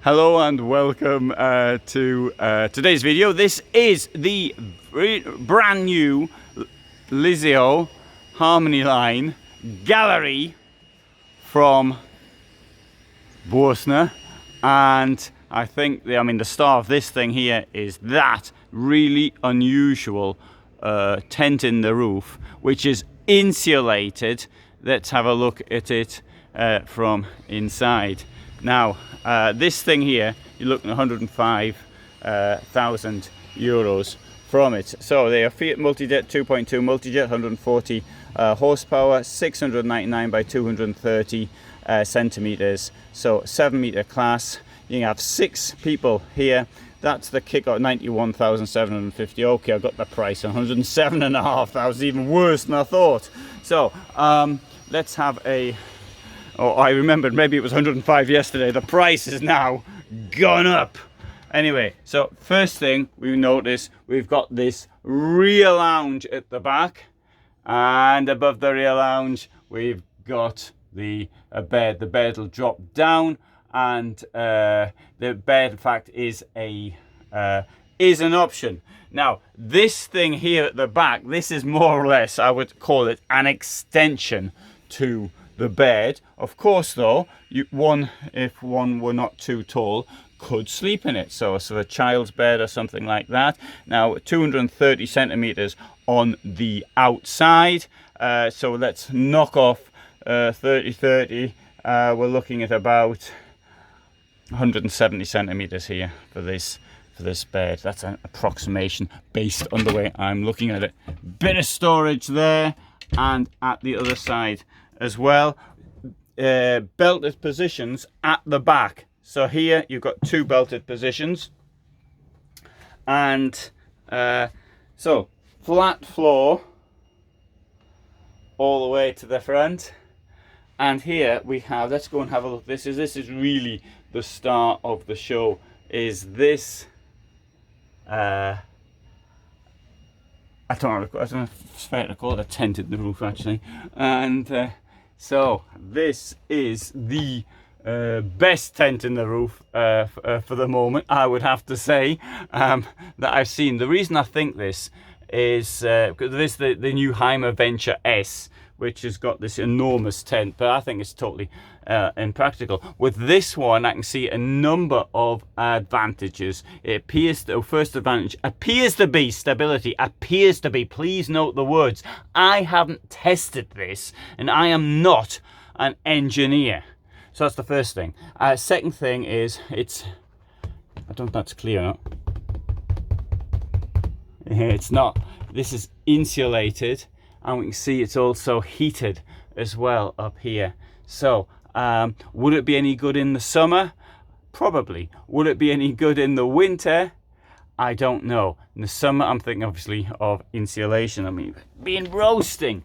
Hello and welcome to today's video. This is the brand new Lyseo Harmony Line Gallery from Burstner, and I think the star of this thing here is that really unusual tent in the roof, which is insulated. Let's have a look at it from inside. Now, this thing here, you're looking at 105,000 euros from it. So they are Fiat Multijet 2.2 Multijet, 140 horsepower, 699 by 230 centimeters. So 7-meter class. You have 6 people here. That's the kick-out, 91,750. Okay, I got the price, 107,500, even worse than I thought. So let's have a. Oh, I remembered, maybe it was 105 yesterday. The price is now gone up. Anyway, so first thing we notice, we've got this rear lounge at the back, and above the rear lounge we've got the bed. The bed will drop down, and the bed, in fact, is an option. Now, this thing here at the back, this is more or less, I would call it an extension to the bed. Of course, though, if one were not too tall, could sleep in it. So a child's bed or something like that. Now, 230 centimeters on the outside. So let's knock off 30. We're looking at about 170 centimeters here for this bed. That's an approximation based on the way I'm looking at it. Bit of storage there, and at the other side as well, belted positions at the back. So here you've got 2 belted positions, and so flat floor all the way to the front. And here we have, let's go and have a look. This is really the star of the show, is this I don't know if it's fair to call it a tent in the roof, actually. And so this is the best tent in the roof for the moment, I would have to say, that I've seen. The reason I think this is because this is the new Heimer Venture S, which has got this enormous tent, but I think it's totally impractical. With this one, I can see a number of advantages. It appears to, first advantage appears to be stability. Appears to be. Please note the words. I haven't tested this, and I am not an engineer. So that's the first thing. Second thing is I don't know if that's clear or not. It's not. This is insulated, and we can see it's also heated as well up here. So would it be any good in the summer? Probably. Would it be any good in the winter? I don't know. In the summer, I'm thinking obviously of insulation. I mean, been roasting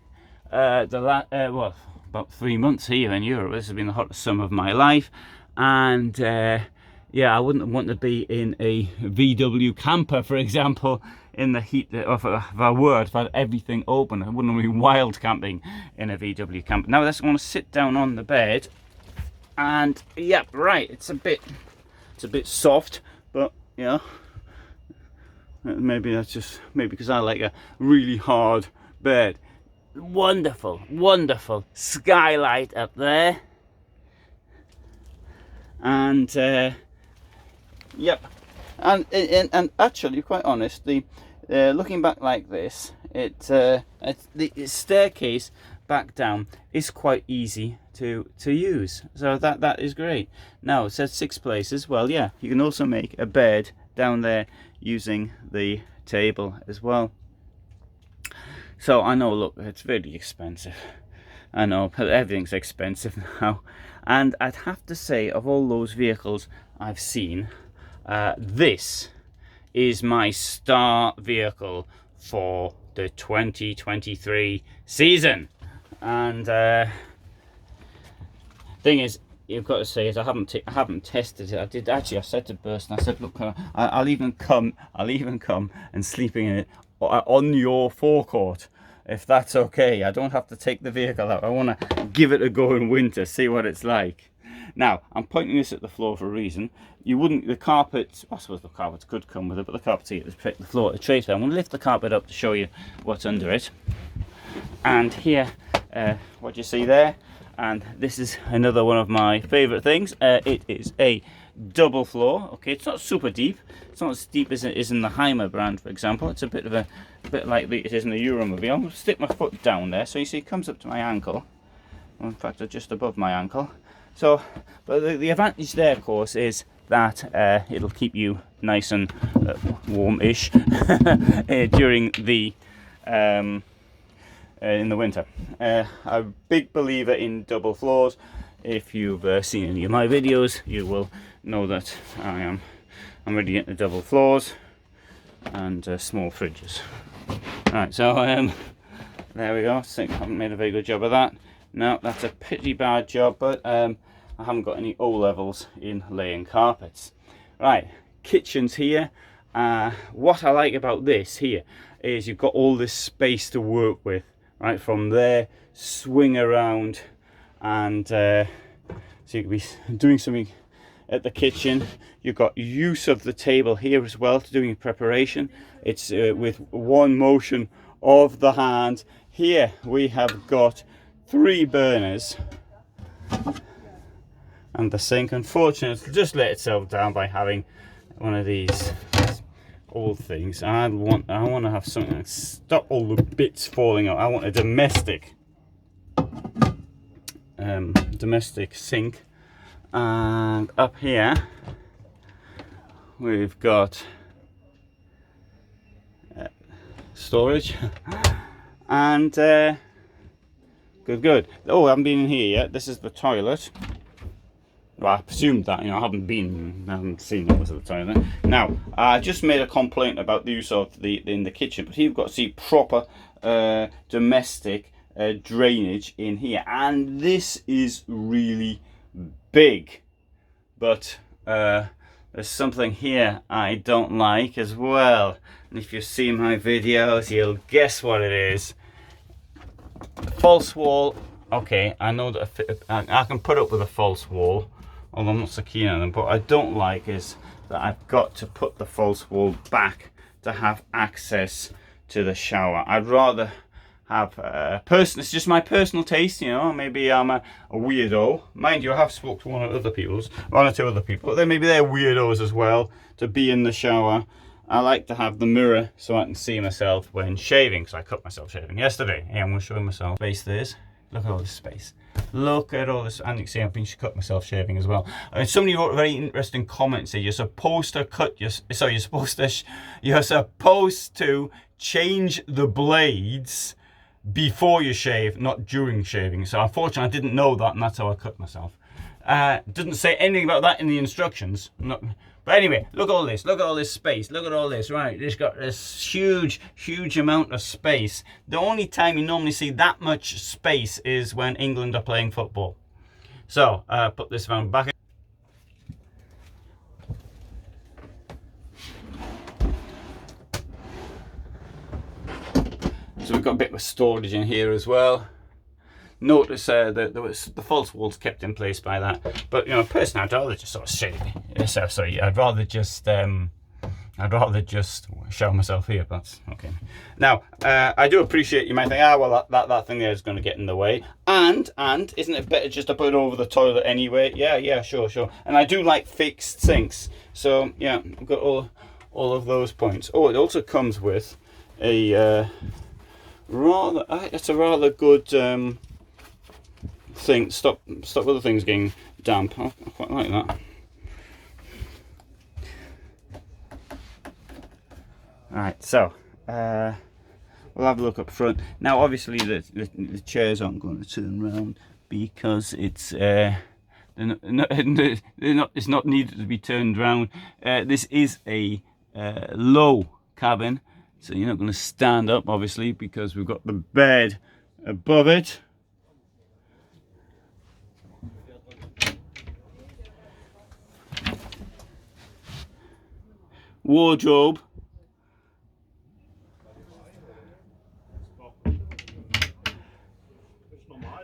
well, about 3 months here in Europe. This has been the hottest summer of my life, and yeah, I wouldn't want to be in a VW camper, for example, in the heat of a word, if I had everything open. I wouldn't be wild camping in a VW camper. Now let's want to sit down on the bed, and yeah, right, it's a bit soft, but you know, maybe that's just because I like a really hard bed. Wonderful skylight up there, and yep. And actually, quite honest, the looking back like this, the staircase back down is quite easy to use. So that is great. Now it says 6 places. Well, yeah, you can also make a bed down there using the table as well. So I know, look, it's very expensive. I know, but everything's expensive now. And I'd have to say, of all those vehicles I've seen, this is my star vehicle for the 2023 season. And thing is, you've got to say is I haven't tested it. I said to Burstner, I said, look, I'll even come and sleeping in it on your forecourt, if that's okay. I don't have to take the vehicle out. I want to give it a go in winter, see what it's like. Now, I'm pointing this at the floor for a reason. You wouldn't, the carpet, I suppose the carpets could come with it, but the carpet's here to protect the floor to trace. I'm going to lift the carpet up to show you what's under it. And here, what you see there, and this is another one of my favourite things. It is a double floor. Okay, it's not super deep. It's not as deep as it is in the Heimer brand, for example. It's a bit like it is in the Euromobile. I'm going to stick my foot down there, so you see it comes up to my ankle. Well, in fact, just above my ankle. So, but the advantage there, of course, is that it'll keep you nice and warm-ish during the in the winter. I'm a big believer in double floors. If you've seen any of my videos, you will know that I'm ready into double floors and small fridges. Right, so there we go. I think I haven't made a very good job of that. No, that's a pretty bad job, but I haven't got any O levels in laying carpets. Right, kitchen's here. What I like about this here is you've got all this space to work with. Right, from there, swing around, and so you could be doing something at the kitchen. You've got use of the table here as well to doing preparation. It's with one motion of the hand. Here we have got 3 burners, and the sink unfortunately just let itself down by having one of these old things. I want to have something that stop all the bits falling out. I want a domestic sink. And up here we've got storage and good. Oh, I haven't been in here yet. This is the toilet. Well, I presumed that, I haven't seen what was at the toilet. Now, I just made a complaint about the use of in the kitchen, but here you've got to see proper domestic drainage in here, and this is really big. But there's something here I don't like as well, and if you've seen my videos, you'll guess what it is. False wall. Okay, I know that I can put up with a false wall, although I'm not so keen on them. But what I don't like is that I've got to put the false wall back to have access to the shower. I'd rather have it's just my personal taste, maybe I'm a weirdo. Mind you, I have spoke to one or two other people, but then maybe they're weirdos as well, to be in the shower. I like to have the mirror so I can see myself when shaving, because I cut myself shaving yesterday. Yeah, I'm going to show you myself. Space there is. Look at all this space. Look at all this. And you can see I've been cut myself shaving as well. I mean, somebody wrote a very interesting comment. Say you're supposed to you're supposed to change the blades before you shave, not during shaving. So unfortunately, I didn't know that, and that's how I cut myself. Doesn't say anything about that in the instructions. But anyway, look at all this. Look at all this space. Look at all this. Right, it's got this huge amount of space. The only time you normally see that much space is when England are playing football. So, put this van back. So we've got a bit of storage in here as well. Notice that the false walls kept in place by that, but personally, I'd rather just sort of shave. I'd rather just show myself here. That's okay. Now, I do appreciate you might think, well, that thing there is going to get in the way, and isn't it better just to put it over the toilet anyway? Yeah, sure. And I do like fixed sinks, so yeah, I've got all of those points. Oh, it also comes with a it's a rather good thing. Stop other things getting damp. I quite like that. Alright, so we'll have a look up front. Now obviously the chairs aren't going to turn around because it's it's not needed to be turned around. This is a low cabin, so you're not going to stand up obviously because we've got the bed above it. Wardrobe.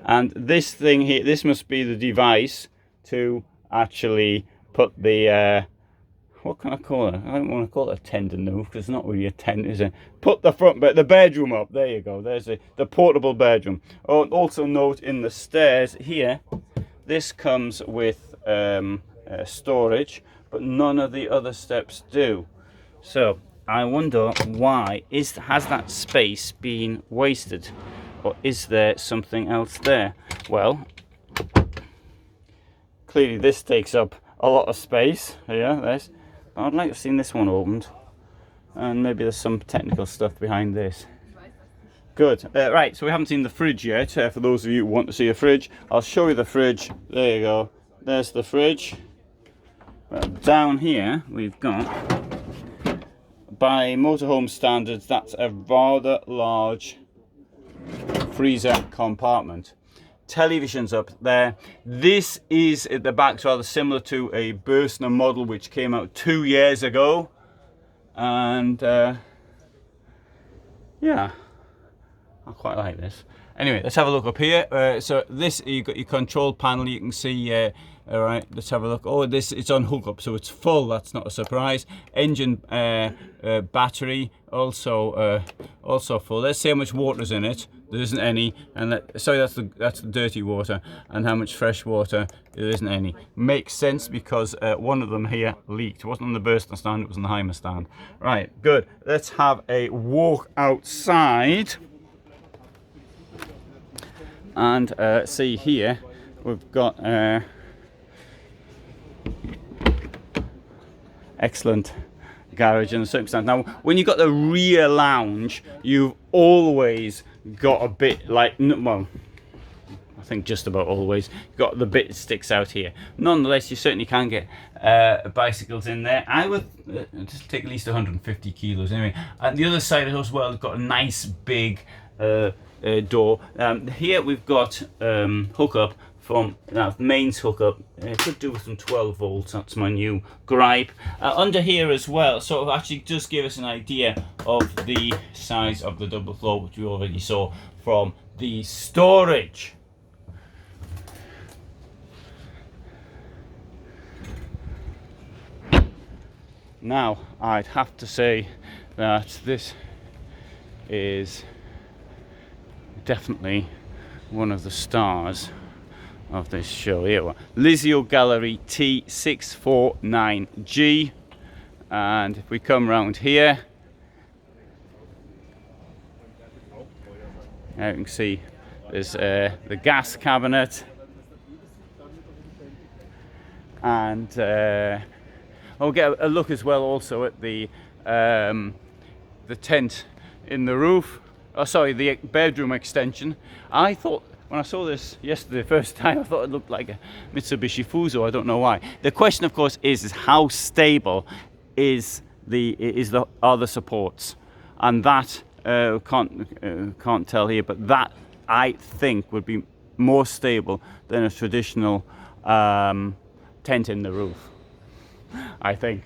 And this thing here, this must be the device to actually put the what can I call it? I don't want to call it a tender roof because it's not really a tent, is it? Put the front bed, the bedroom up. There you go. There's the portable bedroom. Oh, also note in the stairs here, this comes with storage, but none of the other steps do. So I wonder why has that space been wasted, or is there something else there? Well, clearly this takes up a lot of space. Yeah, there's. I'd like to have seen this one opened, and maybe there's some technical stuff behind this. Good. Right, so we haven't seen the fridge yet. For those of you who want to see a fridge, I'll show you the fridge. There you go. There's the fridge. Well, down here we've got, by motorhome standards, that's a rather large freezer compartment. Television's up there. This is at the back, rather similar to a Burstner model which came out 2 years ago, and yeah, I quite like this. Anyway, let's have a look up here. So this, you've got your control panel. You can see. All right, let's have a look. Oh, it's on hookup, so it's full. That's not a surprise. Engine, battery, also full. Let's see how much water's in it. There isn't any, and sorry, that's the dirty water. And how much fresh water? There isn't any. Makes sense because one of them here leaked. It wasn't on the Burstner stand; it was on the Heimer stand. Right, good. Let's have a walk outside and see here. We've got. Excellent garage in the circumstance. Now, when you've got the rear lounge, you've always got a bit like, well, I think just about always got the bit that sticks out here. Nonetheless, you certainly can get bicycles in there. I would just take at least 150 kilos anyway. And the other side as well, it's got a nice big door. Here we've got hookup from mains hookup. It could do with some 12 volts. That's my new gripe. Under here as well, sort of actually just give us an idea of the size of the double floor, which we already saw from the storage. Now, I'd have to say that this is definitely one of the stars of this show here. Lyseo Gallery T649G, and if we come round here, now you can see there's the gas cabinet, and I'll get a look as well also at the tent in the roof. Oh, sorry, the bedroom extension. I thought, when I saw this yesterday first time, I thought it looked like a Mitsubishi Fuso. I don't know why. The question, of course, is how stable are the supports, and that can't tell here. But that, I think, would be more stable than a traditional tent in the roof. I think.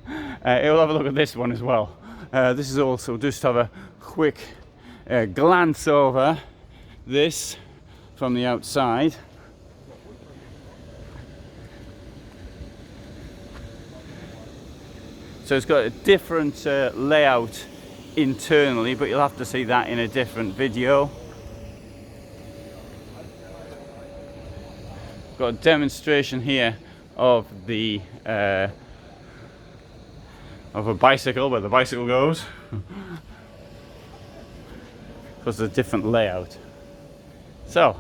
We'll have a look at this one as well. This is also, just have a quick glance over this from the outside. So it's got a different layout internally, but you'll have to see that in a different video. Got a demonstration here of the of a bicycle, where the bicycle goes. Because of a different layout. So,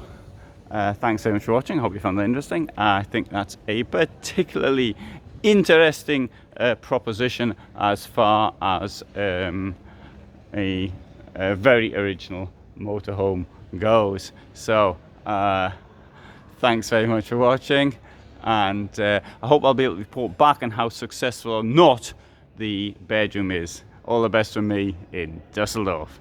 thanks very much for watching. I hope you found that interesting. I think that's a particularly interesting proposition as far as a very original motorhome goes. So, thanks very much for watching, and I hope I'll be able to report back on how successful or not the bedroom is. All the best from me in Dusseldorf.